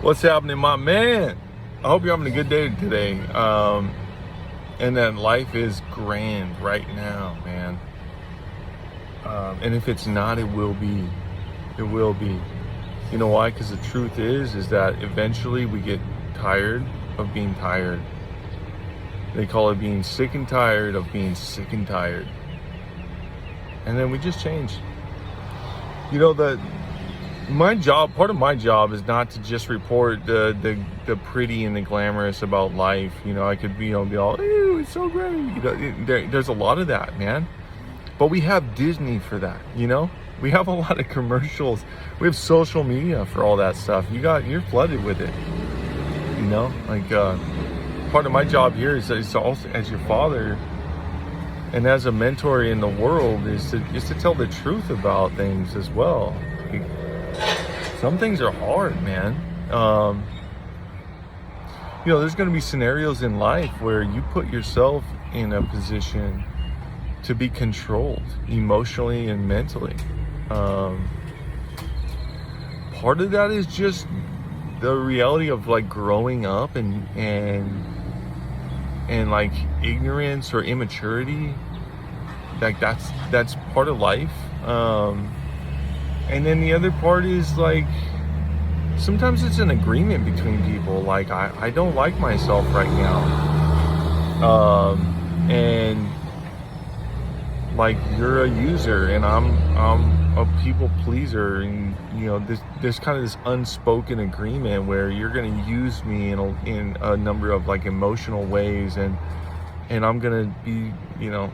What's happening, my man? I hope you're having a good day today. And that life is grand right now, man. And if it's not, it will be. It will be. You know why? Because the truth is that eventually we get tired of being tired. They call it being sick and tired of being sick and tired. And then we just change. You know, part of my job is not to just report the pretty and the glamorous about life. You know, I could be all, "Ew, it's so great." You know, there's a lot of that, man. But we have Disney for that, you know? We have a lot of commercials. We have social media for all that stuff. You're flooded with it. You know, like part of my job here is also as your father and as a mentor in the world is to tell the truth about things as well. Some things are hard, man. You know, there's going to be scenarios in life where you put yourself in a position to be controlled emotionally and mentally. Part of that is just the reality of like growing up and like ignorance or immaturity. Like that's part of life. And then the other part is like sometimes it's an agreement between people. Like I don't like myself right now. And like you're a user and I'm a people pleaser, and you know there's kind of this unspoken agreement where you're going to use me in a number of like emotional ways, and I'm going to be, you know,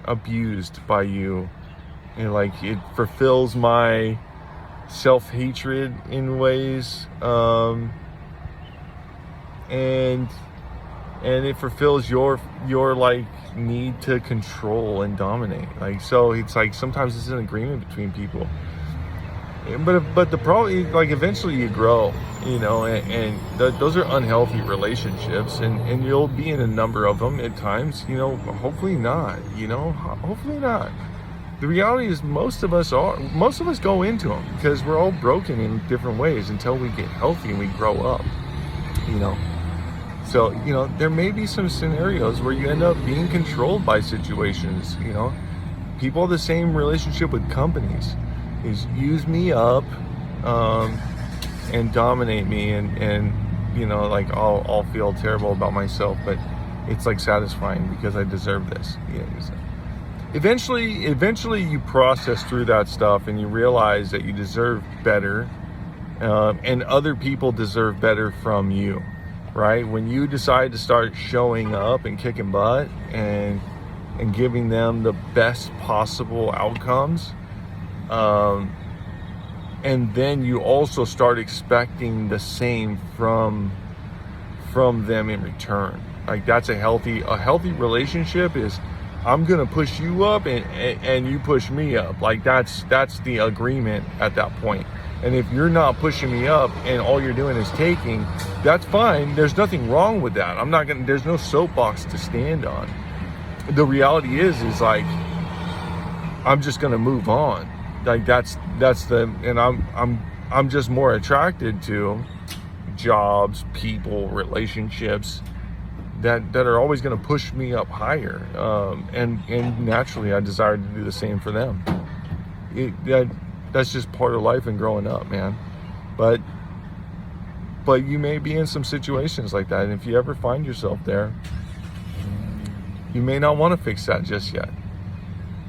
abused by you, and like it fulfills my self-hatred in ways, and it fulfills your like need to control and dominate. Like, so it's like sometimes it's an agreement between people, but the problem is like eventually you grow, you know, and those are unhealthy relationships, and you'll be in a number of them at times, you know. Hopefully not, you know, hopefully not. The reality is most of us go into them because we're all broken in different ways until we get healthy and we grow up, you know. So, you know, there may be some scenarios where you end up being controlled by situations, you know. People have the same relationship with companies, is use me up and dominate me, and you know, like I'll feel terrible about myself, but it's like satisfying because I deserve this. Yeah, eventually you process through that stuff and you realize that you deserve better, and other people deserve better from you. Right? When you decide to start showing up and kicking butt and giving them the best possible outcomes, and then you also start expecting the same from them in return. Like that's a healthy relationship is I'm gonna push you up and you push me up. Like that's the agreement at that point. And if you're not pushing me up and all you're doing is taking, that's fine. There's nothing wrong with that. There's no soapbox to stand on. The reality is like, I'm just going to move on. Like I'm just more attracted to jobs, people, relationships that are always going to push me up higher. And naturally I desire to do the same for them. That's just part of life and growing up, man. But you may be in some situations like that, and if you ever find yourself there, you may not want to fix that just yet.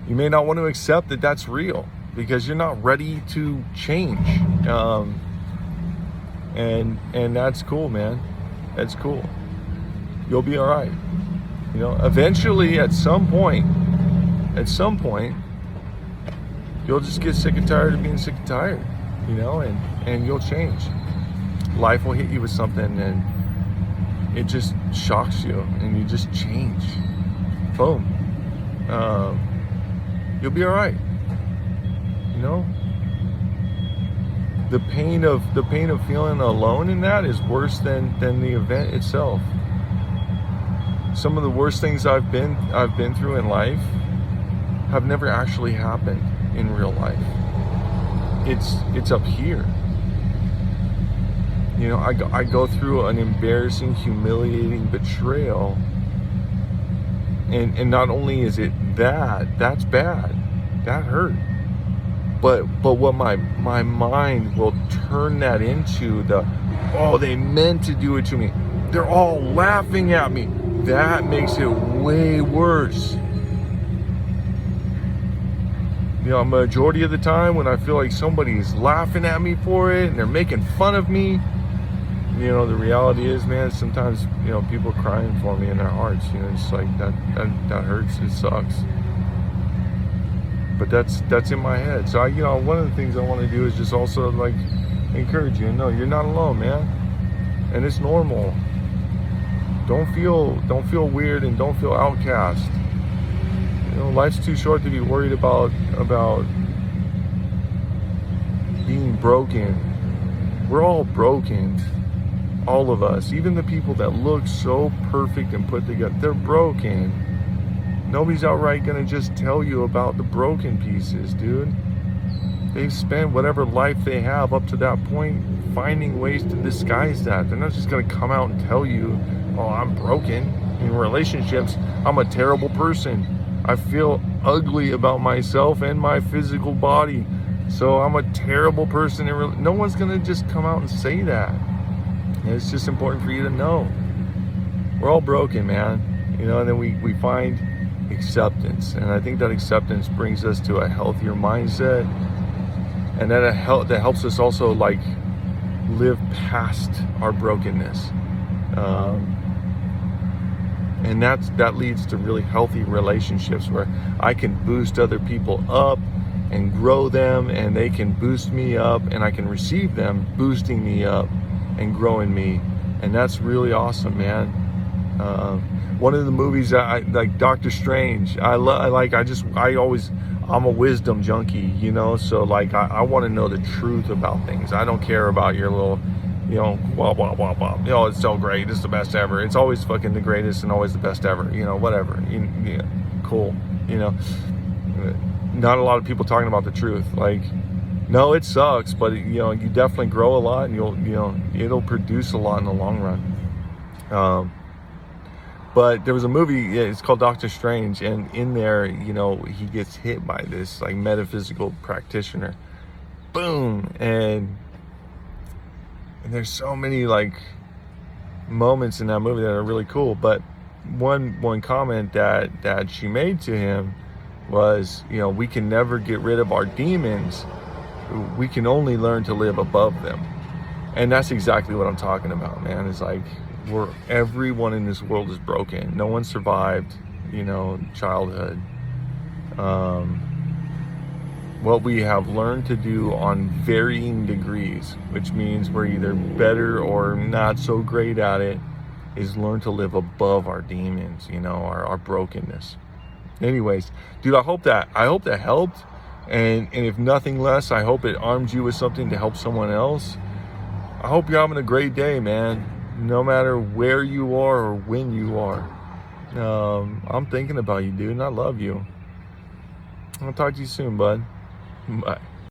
You may not want to accept that that's real because you're not ready to change. And that's cool, man. That's cool. You'll be all right. You know, eventually at some point, you'll just get sick and tired of being sick and tired, you know, and you'll change. Life will hit you with something and it just shocks you and you just change. Boom. You'll be all right. You know, the pain of feeling alone in that is worse than the event itself. Some of the worst things I've been through in life have never actually happened in real life. It's up here. You know, I go through an embarrassing, humiliating betrayal. And not only is it that's bad, that hurt. But what my mind will turn that into oh, they meant to do it to me. They're all laughing at me. That makes it way worse. You know, majority of the time when I feel like somebody's laughing at me for it and they're making fun of me, you know, the reality is, man, sometimes, you know, people are crying for me in their hearts. You know, it's like that hurts. It sucks. But that's in my head. So you know, one of the things I want to do is just also like encourage you and know you're not alone, man. And it's normal. Don't feel weird and don't feel outcast. You know, life's too short to be worried about being broken. We're all broken. All of us, even the people that look so perfect and put together, they're broken. Nobody's outright gonna just tell you about the broken pieces, dude. They've spent whatever life they have up to that point finding ways to disguise that. They're not just gonna come out and tell you, oh, I'm broken. In relationships, I'm a terrible person. I feel ugly about myself and my physical body. So I'm a terrible person. No one's gonna just come out and say that. And it's just important for you to know. We're all broken, man. You know, and then we find acceptance. And I think that acceptance brings us to a healthier mindset. And that helps us also like live past our brokenness. And that leads to really healthy relationships where I can boost other people up and grow them, and they can boost me up, and I can receive them boosting me up and growing me. And that's really awesome, man. One of the movies I like, Doctor Strange, I'm a wisdom junkie, you know, so like I want to know the truth about things. I don't care about your little, you know, blah blah blah blah, you know, it's so great, it's the best ever, it's always fucking the greatest and always the best ever, you know, whatever. Yeah, cool, you know. Not a lot of people talking about the truth. Like, no, it sucks, but you know, you definitely grow a lot, and it'll produce a lot in the long run. But there was a movie, it's called Doctor Strange, and in there, you know, he gets hit by this like metaphysical practitioner. Boom. And there's so many like moments in that movie that are really cool. But one comment that she made to him was, you know, we can never get rid of our demons. We can only learn to live above them. And that's exactly what I'm talking about, man. It's like, everyone in this world is broken. No one survived, you know, childhood. What we have learned to do on varying degrees, which means we're either better or not so great at it, is learn to live above our demons, you know, our brokenness. Anyways, dude, I hope that helped. And if nothing less, I hope it armed you with something to help someone else. I hope you're having a great day, man. No matter where you are or when you are. I'm thinking about you, dude, and I love you. I'll talk to you soon, bud. Bye.